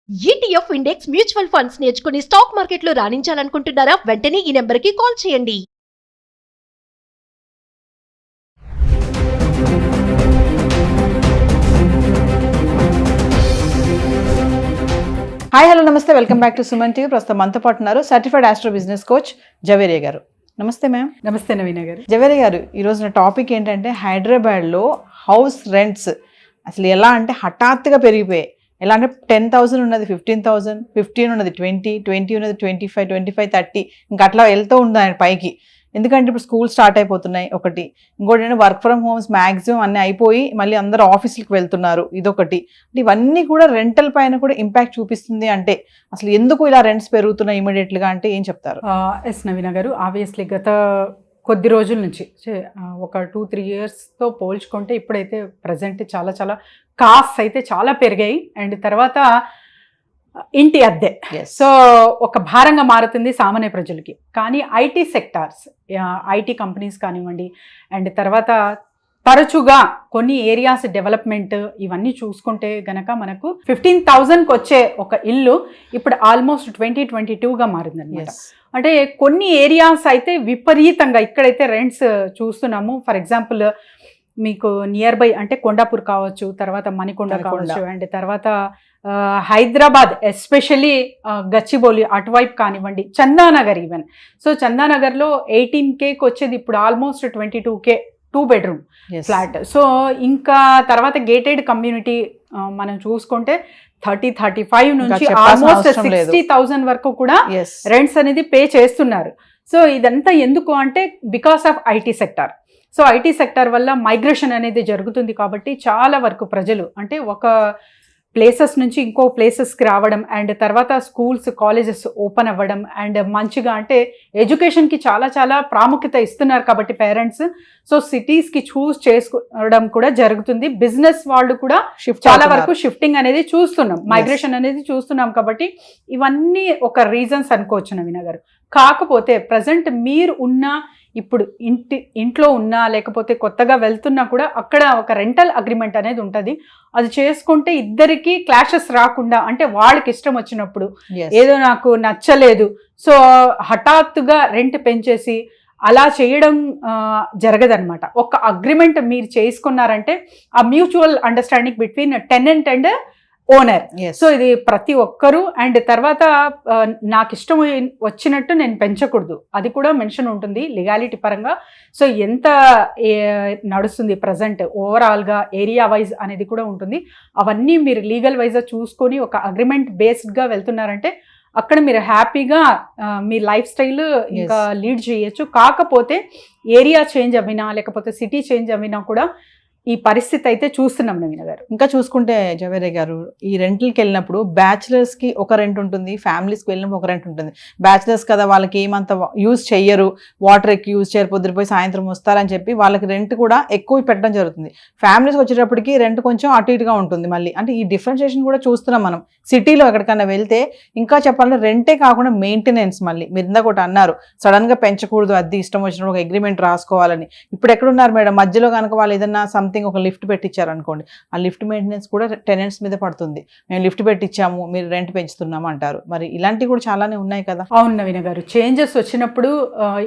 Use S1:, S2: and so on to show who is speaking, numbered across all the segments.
S1: ETF index mutual funds నేర్చుకుని stock మార్కెట్లో రాణించాలనుకుంటున్నారా? వెంటనే ఈ నెంబర్కి కాల్ చేయండి.
S2: హాయ్ హలో నమస్తే, welcome back to Suman TV. ప్రస్తుతం మనతో పాటు ఉన్నారు certified astro business coach Javeria garu. నమస్తే మ్యామ్.
S3: నమస్తే నవీన గారు.
S2: జవేరియా గారు, ఈరోజు నా టాపిక్ ఏంటంటే హైదరాబాద్లో హౌస్ రెంట్స్ అసలు ఎలా అంటే హఠాత్తుగా పెరిగిపోయాయి. ఎలా అంటే 10,000 ఉన్నది 15,000, 15 ఉన్నది 20, 20 ఉన్నది 25, 25, 30 ఇంకా అట్లా వెళ్తూ ఉంది ఆయన పైకి. ఎందుకంటే ఇప్పుడు స్కూల్ స్టార్ట్ అయిపోతున్నాయి ఒకటి, ఇంకోటి ఏంటంటే వర్క్ ఫ్రమ్ హోమ్స్ మ్యాక్సిమం అన్నీ అయిపోయి మళ్ళీ అందరూ ఆఫీసులకు వెళ్తున్నారు, ఇదొకటి. ఇవన్నీ కూడా రెంటల్ పైన కూడా ఇంపాక్ట్ చూపిస్తుంది. అంటే అసలు ఎందుకు ఇలా రెంట్స్ పెరుగుతున్నాయి ఇమీడియట్గా అంటే ఏం చెప్తారు?
S3: ఎస్ నవీన గారు, ఆబ్వియస్లీ గత కొద్ది రోజుల నుంచి ఒక 2-3 ఇయర్స్తో పోల్చుకుంటే ఇప్పుడైతే ప్రజెంట్ చాలా చాలా కాస్ట్ అయితే చాలా పెరిగాయి. అండ్ తర్వాత ఇంటి అద్దె సో ఒక భారంగా మారుతుంది సామాన్య ప్రజలకి. కానీ ఐటీ సెక్టార్స్, ఐటీ కంపెనీస్ కానివ్వండి, అండ్ తర్వాత తరచుగా కొన్ని ఏరియాస్ డెవలప్మెంట్ ఇవన్నీ చూసుకుంటే గనక మనకు 15,000కి వచ్చే ఒక ఇల్లు ఇప్పుడు ఆల్మోస్ట్ 2022గా మారిందనమాట. అంటే కొన్ని ఏరియాస్ అయితే విపరీతంగా ఇక్కడైతే రెంట్స్ చూస్తున్నాము. ఫర్ ఎగ్జాంపుల్ మీకు నియర్ బై అంటే కొండాపూర్ కావచ్చు, తర్వాత మణికొండ కావచ్చు, అండ్ తర్వాత హైదరాబాద్ ఎస్పెషలీ గచ్చిబౌలి అటువైపు కానివ్వండి, చందానగర్ ఈవెన్. సో చందానగర్లో 18Kకి వచ్చేది ఇప్పుడు almost 22K 2 bedroom flat. So ఇంకా తర్వాత గేటెడ్ కమ్యూనిటీ మనం చూసుకుంటే 30-35 నుంచి ఆల్మోస్ట్ 60,000 వరకు కూడా రెంట్స్ అనేది పే చేస్తున్నారు. సో ఇదంతా ఎందుకు అంటే because of IT sector. So IT sector వల్ల మైగ్రేషన్ అనేది జరుగుతుంది కాబట్టి చాలా వరకు ప్రజలు అంటే ఒక ప్లేసెస్ నుంచి ఇంకో ప్లేసెస్కి రావడం, అండ్ తర్వాత స్కూల్స్ కాలేజెస్ ఓపెన్ అవ్వడం, అండ్ మంచిగా అంటే ఎడ్యుకేషన్కి చాలా చాలా ప్రాముఖ్యత ఇస్తున్నారు కాబట్టి పేరెంట్స్. సో సిటీస్కి చూస్ చేసుకోవడం కూడా జరుగుతుంది. బిజినెస్ వాళ్ళు కూడా చాలా వరకు షిఫ్టింగ్ అనేది చూస్తున్నాం, మైగ్రేషన్ అనేది చూస్తున్నాం. కాబట్టి ఇవన్నీ ఒక రీజన్స్ అనుకోవచ్చు నవీన గారు. కాకపోతే ప్రజెంట్ మీరు ఉన్న ఇప్పుడు ఇంట్లో ఉన్నా లేకపోతే కొత్తగా వెళ్తున్నా కూడా అక్కడ ఒక రెంటల్ అగ్రిమెంట్ అనేది ఉంటుంది. అది చేసుకుంటే ఇద్దరికి క్లాషెస్ రాకుండా, అంటే వాళ్ళకి ఇష్టం వచ్చినప్పుడు ఏదో నాకు నచ్చలేదు సో హఠాత్తుగా రెంట్ పెంచేసి అలా చేయడం జరగదనమాట. ఒక అగ్రిమెంట్ మీరు చేసుకున్నారంటే ఆ mutual understanding between tenant and owner. So ఇది ప్రతి ఒక్కరూ, అండ్ తర్వాత నాకు ఇష్టం వచ్చినట్టు నేను పెంచకూడదు, అది కూడా మెన్షన్ ఉంటుంది లీగాలిటీ పరంగా. సో ఎంత నడుస్తుంది ప్రజెంట్ ఓవరాల్గా ఏరియా వైజ్ అనేది కూడా ఉంటుంది. అవన్నీ మీరు లీగల్ వైజ్గా చూసుకొని ఒక అగ్రిమెంట్ బేస్డ్గా వెళ్తున్నారంటే అక్కడ మీరు హ్యాపీగా మీ లైఫ్ స్టైల్ ఇంకా లీడ్ చేయొచ్చు. కాకపోతే ఏరియా చేంజ్ అవినా లేకపోతే సిటీ చేంజ్ అవినా కూడా ఈ పరిస్థితి అయితే చూస్తున్నాం నవీన గారు.
S2: ఇంకా చూసుకుంటే జవేరియా గారు, ఈ రెంట్లకి వెళ్ళినప్పుడు బ్యాచిలర్స్కి ఒక రెంట్ ఉంటుంది, ఫ్యామిలీస్కి వెళ్ళినప్పుడు ఒక రెంట్ ఉంటుంది. బ్యాచిలర్స్ కదా, వాళ్ళకి ఏమంత యూజ్ చెయ్యరు, వాటర్ ఎక్కువ యూజ్ చేయరు, పొద్దుపోయి సాయంత్రం వస్తారని చెప్పి వాళ్ళకి రెంట్ కూడా ఎక్కువ పెట్టడం జరుగుతుంది. ఫ్యామిలీస్కి వచ్చేటప్పటికి రెంట్ కొంచెం అటు ఇటుగా ఉంటుంది. మళ్ళీ అంటే ఈ డిఫరెన్షియేషన్ కూడా చూస్తున్నాం మనం. సిటీలో ఎక్కడికన్నా వెళ్తే ఇంకా చెప్పాలంటే రెంటే కాకుండా మెయింటెనెన్స్, మళ్ళీ మీరు ఇందాక ఒకటి అన్నారు సడన్గా పెంచకూడదు, అది ఇష్టం వచ్చినప్పుడు ఒక అగ్రిమెంట్ రాసుకోవాలని. ఇప్పుడు ఎక్కడున్నారు మేడం, మధ్యలో కనుక వాళ్ళు ఏదన్నా సంథింగ్ ఒక లిఫ్ట్ పెట్టించారు అనుకోండి, ఆ లిఫ్ట్ మెయింటెనెన్స్ కూడా టెనెంట్స్ మీద పడుతుంది. మేము లిఫ్ట్ పెట్టించాము, మీరు రెంట్ పెంచుతున్నాము అంటారు. మరి ఇలాంటివి కూడా చాలానే ఉన్నాయి కదా.
S3: అవును నవీన గారు, చేంజెస్ వచ్చినప్పుడు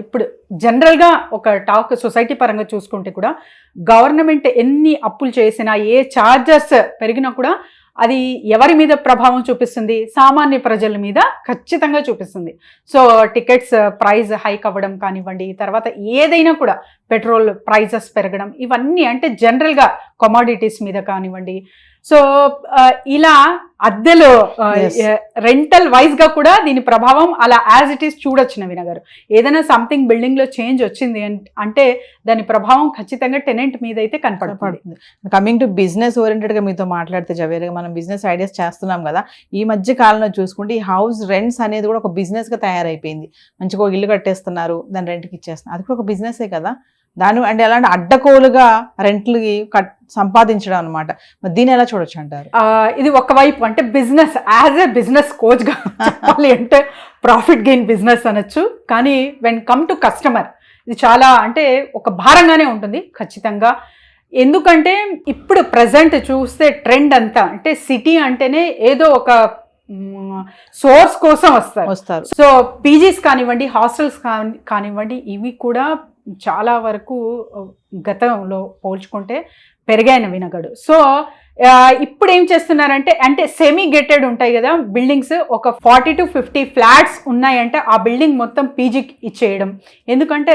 S3: ఇప్పుడు జనరల్గా ఒక టాక్ సొసైటీ పరంగా చూసుకుంటే కూడా గవర్నమెంట్ ఎన్ని అప్పులు చేసినా, ఏ ఛార్జెస్ పెరిగినా కూడా అది ఎవరి మీద ప్రభావం చూపిస్తుంది? సామాన్య ప్రజల మీద ఖచ్చితంగా చూపిస్తుంది. సో టికెట్స్ ప్రైస్ హైక్ అవ్వడం కానివ్వండి, తర్వాత ఏదైనా కూడా పెట్రోల్ ప్రైజెస్ పెరగడం, ఇవన్నీ అంటే జనరల్గా కమోడిటీస్ మీద కానివ్వండి. సో ఇలా అద్దెలో రెంటల్ వైజ్గా కూడా దీని ప్రభావం అలా యాజ్ ఇట్ ఈస్ చూడొచ్చు నవీన గారు. ఏదైనా సంథింగ్ బిల్డింగ్లో చేంజ్ వచ్చింది అంటే దాని ప్రభావం ఖచ్చితంగా టెనెంట్ మీద అయితే కనపడుతుంది.
S2: కమింగ్ టు బిజినెస్ ఓరియంటెడ్గా మీతో మాట్లాడితే జవేరియా, మనం బిజినెస్ ఐడియాస్ చేస్తున్నాం కదా, ఈ మధ్య కాలంలో చూసుకుంటే ఈ హౌస్ రెంట్స్ అనేది కూడా ఒక బిజినెస్గా తయారైపోయింది. మంచిగా ఒక ఇల్లు కట్టేస్తున్నారు, దాని రెంట్కి ఇచ్చేస్తున్నారు, అది కూడా ఒక బిజినెసే కదా. దాని అంటే ఎలాంటి అడ్డకోలుగా రెంట్లకి సంపాదించడం అనమాట. మరి దీన్ని ఎలా చూడొచ్చు అంటారు?
S3: ఇది ఒకవైపు అంటే బిజినెస్ యాజ్ ఏ బిజినెస్ కోచ్గా చెప్పాలి అంటే ప్రాఫిట్ గెయిన్ బిజినెస్ అనొచ్చు. కానీ వెన్ కమ్ టు కస్టమర్ ఇది చాలా అంటే ఒక భారంగానే ఉంటుంది ఖచ్చితంగా. ఎందుకంటే ఇప్పుడు ప్రజెంట్ చూస్తే ట్రెండ్ అంతా అంటే సిటీ అంటేనే ఏదో ఒక సోర్స్ కోసం
S2: వస్తారు.
S3: సో పీజీస్ కానివ్వండి, హాస్టల్స్ కానివ్వండి, ఇవి కూడా చాలా వరకు గతంలో పోల్చుకుంటే పెరిగాయి నవీనగడు. సో ఇప్పుడు ఏం చేస్తున్నారంటే, అంటే సెమీ గేటెడ్ ఉంటాయి కదా బిల్డింగ్స్, ఒక 40 to 50 ఫ్లాట్స్ ఉన్నాయంటే ఆ బిల్డింగ్ మొత్తం పీజీకి ఇచ్చేయడం. ఎందుకంటే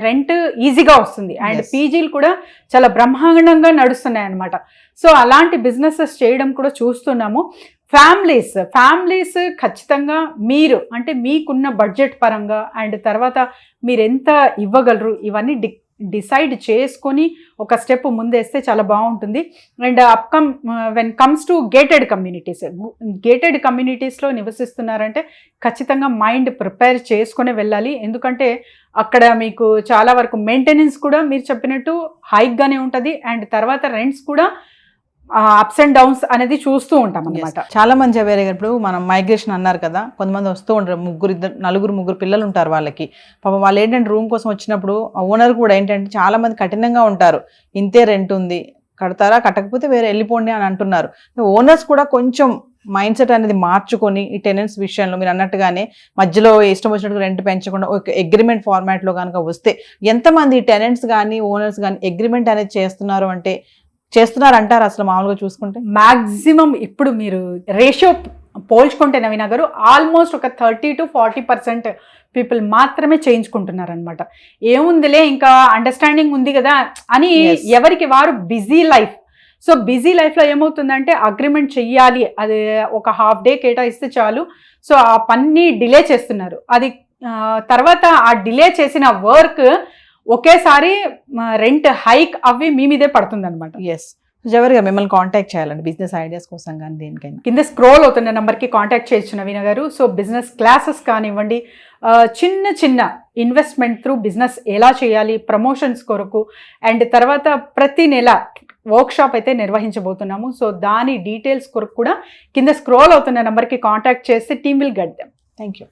S3: రెంట్ ఈజీగా వస్తుంది అండ్ పీజీలు కూడా చాలా బ్రహ్మాండంగా నడుస్తున్నాయి అన్నమాట. సో అలాంటి బిజినెసెస్ చేయడం కూడా చూస్తున్నాము. ఫ్యామిలీస్ ఖచ్చితంగా మీరు అంటే మీకున్న బడ్జెట్ పరంగా అండ్ తర్వాత మీరు ఎంత ఇవ్వగలరు ఇవన్నీ డిసైడ్ చేసుకొని ఒక స్టెప్ ముందేస్తే చాలా బాగుంటుంది. And when comes to gated కమ్యూనిటీస్లో నివసిస్తున్నారంటే ఖచ్చితంగా మైండ్ ప్రిపేర్ చేసుకునే వెళ్ళాలి. ఎందుకంటే అక్కడ మీకు చాలా వరకు మెయింటెనెన్స్ కూడా మీరు చెప్పినట్టు హైక్గానే ఉంటుంది అండ్ తర్వాత రెంట్స్ కూడా అప్స్ అండ్ డౌన్స్ అనేది చూస్తూ ఉంటాం అనమాట.
S2: చాలా మంది జవేరే గారు, ఇప్పుడు మనం మైగ్రేషన్ అన్నారు కదా, కొంతమంది వస్తూ ఉంటారు, ముగ్గురు పిల్లలు ఉంటారు వాళ్ళకి. పాపం వాళ్ళు ఏంటంటే రూమ్ కోసం వచ్చినప్పుడు ఓనర్ కూడా ఏంటంటే చాలా మంది కఠినంగా ఉంటారు. ఇంతే రెంట్ ఉంది, కడతారా, కట్టకపోతే వేరే వెళ్ళిపోండి అని అంటున్నారు. ఓనర్స్ కూడా కొంచెం మైండ్ సెట్ అనేది మార్చుకొని ఈ టెనెంట్స్ విషయంలో మీరు అన్నట్టుగానే మధ్యలో ఇష్టం వచ్చినట్టు రెంట్ పెంచకుండా ఒక అగ్రిమెంట్ ఫార్మాట్లో కనుక వస్తే, ఎంతమంది టెనెంట్స్ కానీ ఓనర్స్ కానీ అగ్రిమెంట్ అనేది చేస్తున్నారంటారు అసలు మామూలుగా చూసుకుంటే?
S3: మాక్సిమం ఇప్పుడు మీరు రేషియో పోల్చుకుంటే నవీన గారు ఆల్మోస్ట్ ఒక 30 to 40% పీపుల్ మాత్రమే చేయించుకుంటున్నారు అనమాట. ఏముందిలే ఇంకా అండర్స్టాండింగ్ ఉంది కదా అని ఎవరికి వారు బిజీ లైఫ్. సో బిజీ లైఫ్లో ఏమవుతుందంటే అగ్రిమెంట్ చెయ్యాలి, అది ఒక హాఫ్ డే కేటాయిస్తే చాలు. సో ఆ పని డిలే చేస్తున్నారు. అది తర్వాత ఆ డిలే చేసిన వర్క్ ఒకేసారి రెంట్ హైక్ అవి మీ మీదే పడుతుంది అనమాట.
S2: ఎస్, జవరిగా మిమ్మల్ని కాంటాక్ట్ చేయాలండి బిజినెస్ ఐడియాస్ కోసం కానీ దేనికైనా
S3: కింద స్క్రోల్ అవుతున్న నెంబర్కి కాంటాక్ట్ చేయొచ్చు నవీన గారు. సో బిజినెస్ క్లాసెస్ కానివ్వండి, చిన్న ఇన్వెస్ట్మెంట్ త్రూ బిజినెస్ ఎలా చేయాలి, ప్రమోషన్స్ కొరకు అండ్ తర్వాత ప్రతి నెల వర్క్షాప్ అయితే నిర్వహించబోతున్నాము. సో దాని డీటెయిల్స్ కొరకు కూడా కింద స్క్రోల్ అవుతున్న నెంబర్కి కాంటాక్ట్ చేస్తే team will get them.
S2: Thank you.